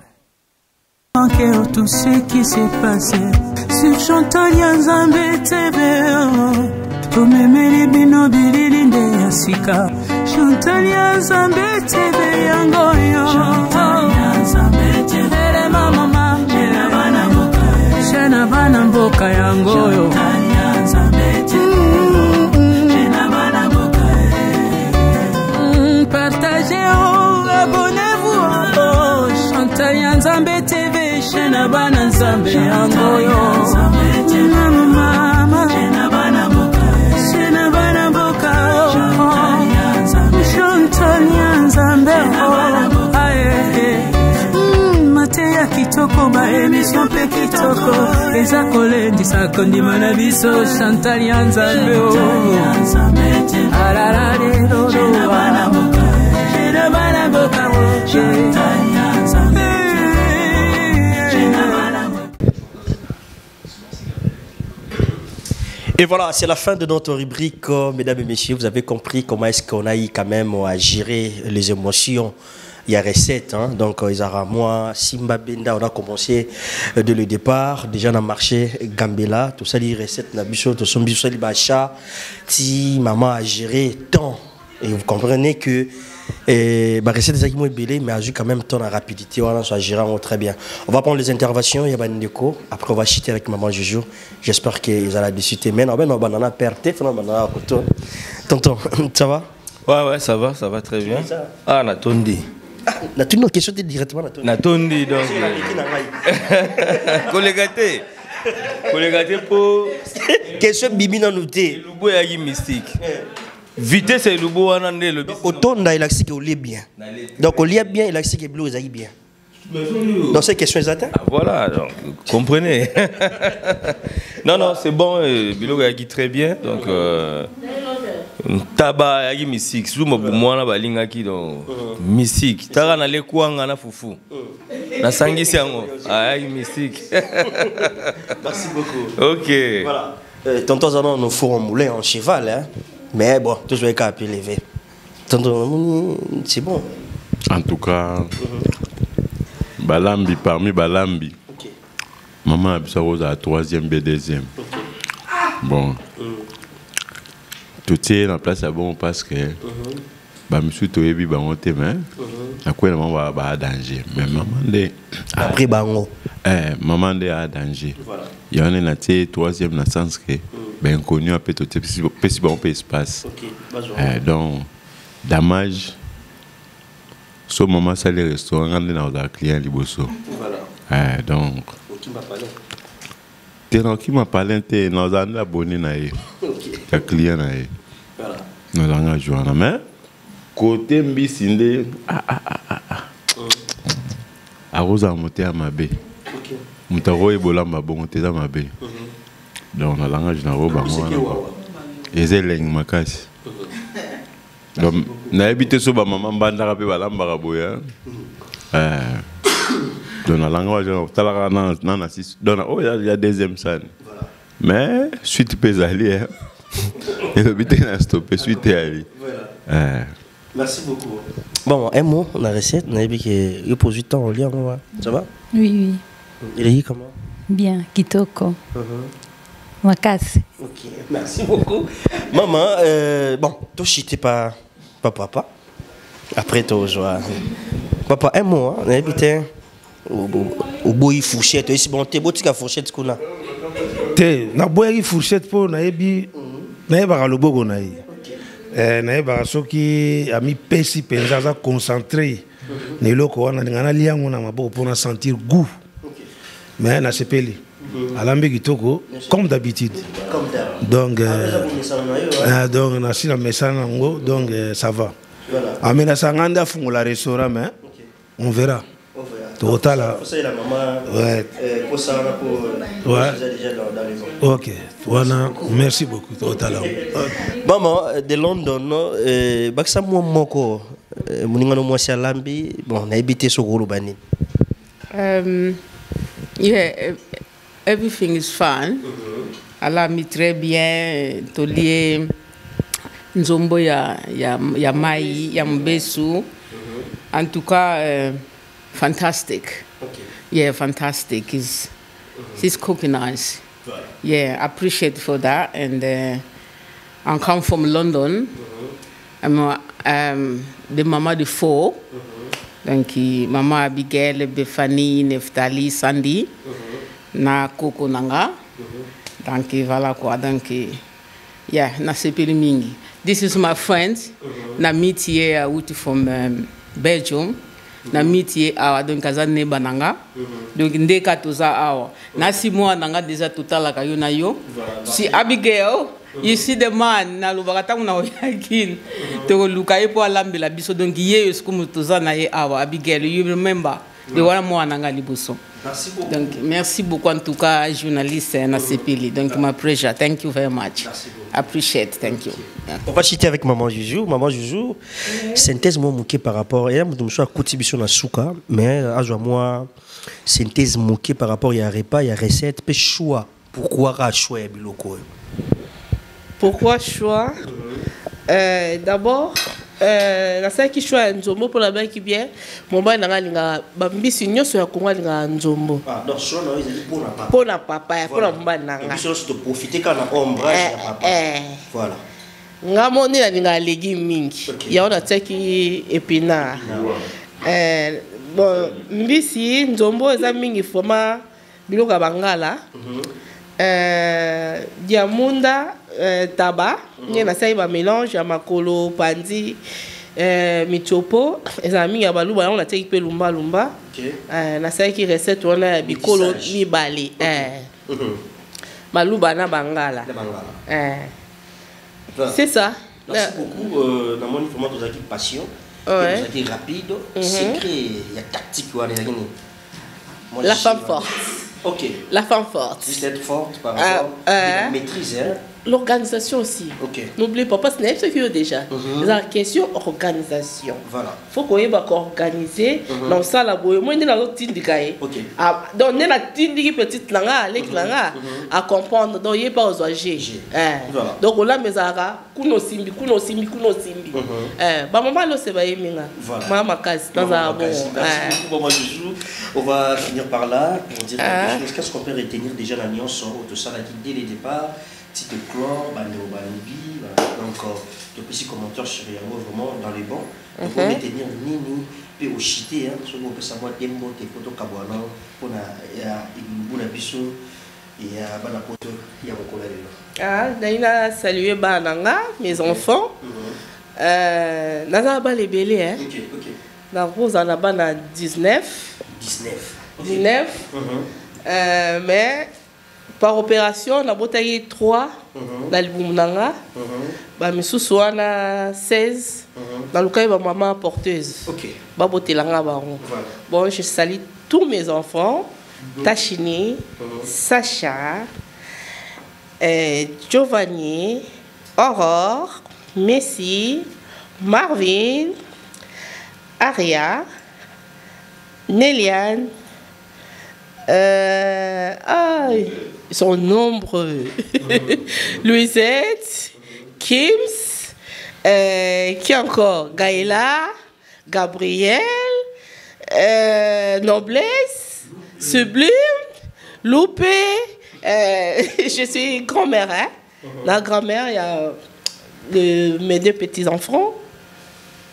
Tout ce qui s'est passé sur Chantal Yanzambe TV. Tumemeli bino bililinde ya sika, Chantal Yanzambe TV yangoyo. Chantal Yanzambe TV mama, Shena Abanamboka yangoyo. Chantal Yanzambe TV, Shena Abanamboka. Partagez, oh, abonnez-vous, oh, Chantal Yanzambe TV, Shena Abanamboka yangoyo. Mama, Shena Abanamboka. Chantal Yanzambe, oh, aye. Mate ya kitoko, ba émission pe kitoko, eza kolendisa kondima na biso, Chantal Yanzambe, oh. Ararare dodo Abanamboka, Shena Abanamboka, Chantal Yanzambe. Et voilà, c'est la fin de notre rubrique, mesdames et messieurs. Vous avez compris comment est-ce qu'on a eu quand même à gérer les émotions. Il y a recette, hein? Donc Isara, moi, Simba Benda, on a commencé dès le départ. Déjà on a marché Gambela, tout ça, les recettes, Nabiso, tout ça, les bachas, si maman a géré tant. Et vous comprenez que bah, recette des aliments belés, mais a joué quand même tant en rapidité, on a géré très bien. On va prendre les interventions, il y a une déco. Après on va chiter avec maman Jojo. J'espère qu'ils allaient discuter. Mais non, on a perdu, tonton, ça va? Ouais, ça va très bien. Ah, Natondi. La toute notre question directement Natondi donc. Collégate pour question bibi na nouté. Lubo ya mystique. Vitesse et Lubo wana ndelo. Autonda il a dit qu'il lit bien. Donc on lit bien, il a dit que Blue est bien. Dans ces questions exactes. Voilà, donc comprenez. Non, c'est bon, Bilo a dit très bien donc Taba yagi mystique, souma bumwana balinga ki donc mystique. Tara na le kwanga na fufu. Na sangisi yango. Yagi mystique. Merci beaucoup. OK. Voilà. Tonton Zanon nous faut moulin en cheval hein. Mais bon, tout le monde peut lever. Tonton c'est bon. En tout cas Balambi parmi Balambi. OK. Maman a besoin à 3e B2e. OK. Bon. Tout est en place à bon parce que bah monsieur Toyebi bah on te mais à quoi maman va danger mais maman de après bango maman de à danger il y en a une 3e naissance que ben connu un peu tout petit bon peu espace donc dommage ce moment ça les restaurants on est dans un client liboso donc qui m'a parlé t'es dans un abonné naïe le client naïe nous allons jouer mais côté mbisi nde akozala motema mabe moto akoyebolamba bongo te eza mabe donc na langage na oyo bango wana eza elengi makasi donc nayebi te so bamama mbandaka mpe balambaka boya donc na langage wana otalaka na 6 donc oyo ya deuxième scène mais suite mpe ezali elobi te na stoppe suite eyali. Merci beaucoup. Bon, un mot, on a recette, on a dit que il pose du temps au lit, ça va? Oui, oui. Il est comment? Bien, kitoko. Makasi. Ok, merci beaucoup. Maman, bon, toi, je n'étais pas papa. Après, toi, je vois. Papa, un mot, on a dit au bout, il fourchette. Si bon, t'es beau, tu as fourchette, qu'on a. T'es, na bois, il fourchette pour, na ebi, na eba le bogo na yi. Na eba soki ami pesi penza za concentré. Ne loko wana ngana liango na maboko pour na sentir goût. Mais na sepeli. Alambi kitoko comme d'habitude. Donc donc na sina mesana ngo donc ça va. Amena sanganda fungo la restaurant mais on verra. Total. Ouais. Ok. Voilà. Merci beaucoup. Total. Maman de London, baksa mo moko muningano mo Lambi, bon na habité sur Golobani. Yeah, everything is fine. Allah mi très bien. Tolier nzombo ya mai ya mbesu. En tout cas. Fantastic. Okay. Yeah, fantastic. He's cooking nice. Right. Yeah, I appreciate for that. And I come from London. I'm the mama de four. Donc, Mama Abigail, Befani, Neftali, Sandy, na Koko Nanga. Donc, voilà quoi. Donc, yeah, na sepeli mingi. This is my friend. Na meet here from Belgium. Na miti awa donc kazane bananga donc ndeka toza awa na si moi nanga déjà total ka yo na yo si Abigail you see the man na lubaka tangu na yakin to luka epo alambela biso donc ye sikumu toza na ye awa Abigail you remember de wala moi nanga liboso. Merci beaucoup. Donc merci beaucoup en tout cas journaliste na Sepeli donc my pleasure, thank you very much. Appreciate, thank you. Yeah. On va citer avec Maman Joujou. Maman Joujou, synthèse moi mouké par rapport et là je suis à contribution na souka mais à moi synthèse mouké par rapport il y a repas, il y a recette, pe choix. Pourquoi choix biloko? Pourquoi choix? D'abord la salle qui choisit nzombo pour la bain qui bien mon bain n'anga bambisi nyoso ya konga linga nzombo. Ah donc choix non ils pour na papa. Pour na papa pour na mba nanga. Et puis surtout profiter quand na ombrage ya papa. Voilà. Nga moni na linga légumes mingi. Ya on a teki épinard. Bon mbisi nzombo eza mingi format biloko bangala. Diamunda tabac, il y a un mélange à makolo, pandi, michopo, et amis à balouba, on a été peu lumba lumba. Na sai qui recette on a bikolo mi bali. Balouba na bangala. C'est ça. Merci beaucoup. Dans mon information, vous avez passion, vous avez rapide, secret, il y a tactique. La femme forte. Ok. La femme forte. Juste être forte par rapport à la maîtrise. L'organisation aussi. Ok. N'oubliez pas, parce que c'est ce qu'il y a déjà. La question organisation. Voilà. Il faut qu'on ait organiser dans ça la boue. Moi, je suis dans tindikaye. Ok. Donc, on est la tindiki petite langue, avec langue, à comprendre. Donc, il n'y a pas aux âgés. Voilà. Donc, on a mes ara, kuno simbi. Bah, maman, c'est pas éminent. Voilà. Maman, casse dans un bon. Merci beaucoup, maman Joujou. On va finir par là pour dire quelque chose. Qu'est-ce qu'on peut retenir déjà la nuance de ça dès le départ? Petit de chlore, banibi, donc depuis commentaires sur vraiment dans les bons. Donc on peut retenir nini, puis au chité, parce qu'on peut savoir des mots, des photos cabouana, pour la biso et à Banapoto, il y a beaucoup là. Ah, d'ailleurs, saluer Bananga, mes enfants. Naza ba les belés, hein. Ok. Donc vous en avez 19. 19. Mais Par opération, on a botagé 3 dans le Boumnanga. Mais sous on a 16 dans le cas de ma maman porteuse. Bon, je salue tous mes enfants. Tachini, Sacha, Giovanni, Aurore, Messi, Marvin, Aria, Néliane. Ils sont nombreux. Louisette, Kims, qui encore? Gaïla, Gabriel, Noblesse, Sublime, Loupé. Je suis grand-mère. Hein? La grand-mère, il y a mes 2 petits-enfants,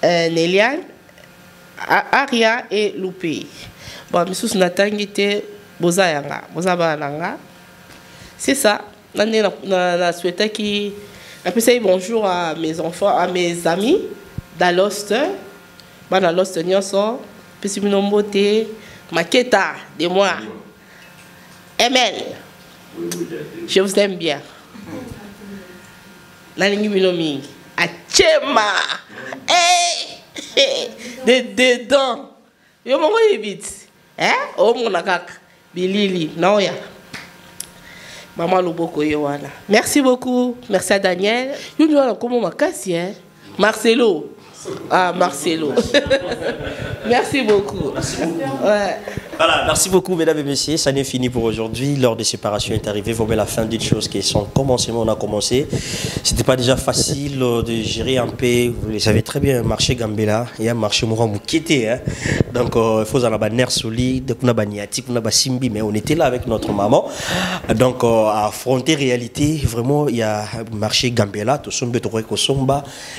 Néliane, Aria et Loupé. Bon, Missous Natang était Bozayanga, Bozabananga. C'est ça. Je souhaite qui. Après ça, bonjour à mes enfants, à mes amis d'Alost. Dans Lost, Nyonso, puis Beauté, Maketa, de moi. Emel. Je vous aime bien. La ligne Minomi. Achema. Dedans. Yo m'envoie vite. Hein? Oh mon akak. Bilili. Naoya. Maman Loboko Yowana. Merci beaucoup. Merci à Daniel. Yo nous allons comment ma casse, hein? Marcelo. Ah, Marcelo. Merci beaucoup. Merci beaucoup. Ouais. Voilà, merci beaucoup mesdames et messieurs, ça n'est fini pour aujourd'hui. L'heure de séparation est arrivée, vraiment la fin des choses qui sont commencement, on a commencé. C'était pas déjà facile de gérer un peu, vous le savez très bien, un marché Gambela, il y a un marché Mourant Moukete, hein. Donc il faut avoir un nerf solide, on a Baniati, on a Simbi, mais on était là avec notre maman. Donc à affronter réalité, vraiment il y a un marché Gambela,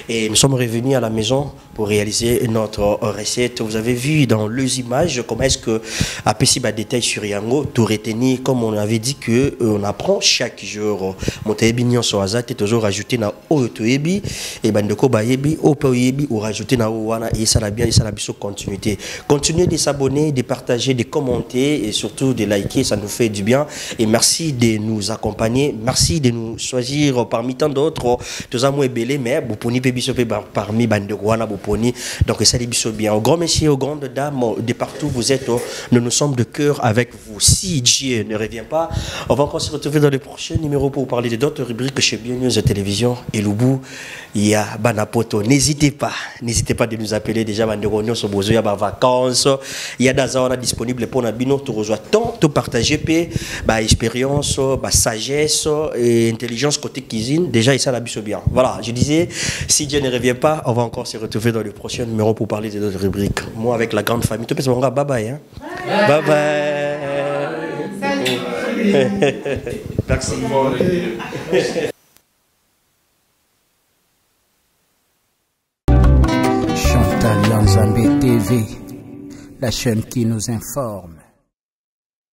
et nous sommes revenus à la maison pour réaliser notre recette. Vous avez vu dans les images comment est-ce que à petit détail sur Yango, tout retenir comme on avait dit que on apprend chaque jour. Montebi nyonso azate toujours rajouter na otoyebi et bandeko bayebi opoyebi ou rajouter na wana et ça la bien et ça la biso continuité. Continuez de s'abonner, de partager, de commenter et surtout de liker, ça nous fait du bien et merci de nous accompagner, merci de nous choisir parmi tant d'autres. Tous amours et belé mais boponi pe biso pe parmi bandeko wana boponi. Donc ça les biso bien. Au grand messieurs, aux grandes dames de partout vous êtes. Nous sommes de cœur avec vous. Si Dieu ne revient pas, on va encore se retrouver dans les prochains numéros pour parler d'autres rubriques chez Bien News Télévision. Et Loubou, il y a Banapoto. N'hésitez pas de nous appeler déjà. Il y a vacances. Il y a des gens disponibles pour nous. Tu reçois tant, tout partager, expérience, sagesse et intelligence côté cuisine. Déjà, il s'en bien. Voilà, je disais, si Dieu ne revient pas, on va encore se retrouver dans les prochains numéros pour parler d'autres rubriques. Moi, avec la grande famille. Bye bye. Hein? Bye bye. Merci. Chantal Yanzambé TV, la chaîne qui nous informe.